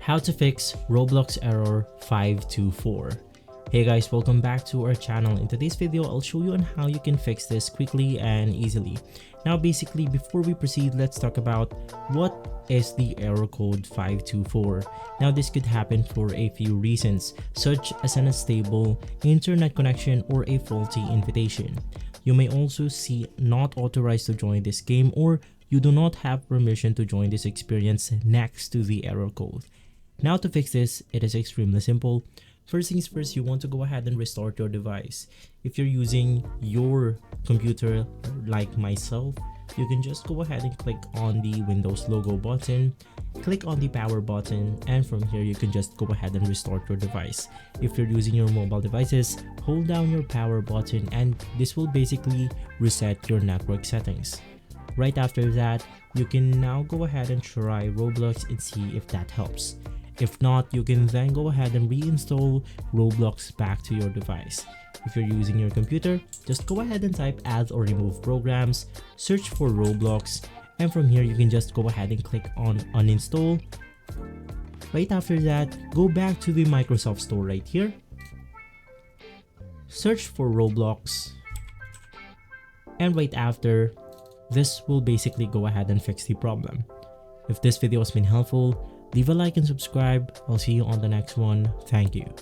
How to fix Roblox error 524. Hey guys, welcome back to our channel. In today's video, I'll show you on how you can fix this quickly and easily. Now basically, before we proceed, let's talk about what is the error code 524. Now this could happen for a few reasons, such as an unstable internet connection or a faulty invitation. You may also see not authorized to join this game, or you do not have permission to join this experience next to the error code. Now to fix this, it is extremely simple. First things first, you want to go ahead and restart your device. If you're using your computer like myself, you can just go ahead and click on the Windows logo button, click on the power button, and from here you can just go ahead and restart your device. If you're using your mobile devices, hold down your power button and this will basically reset your network settings. Right after that, you can now go ahead and try Roblox and see if that helps. If not, you can then go ahead and reinstall Roblox back to your device. If you're using your computer, just go ahead and type add or remove programs, search for Roblox, and from here you can just go ahead and click on uninstall. Right after that, go back to the Microsoft Store right here, search for Roblox, and right after, this will basically go ahead and fix the problem. If this video has been helpful, leave a like and subscribe. I'll see you on the next one. Thank you.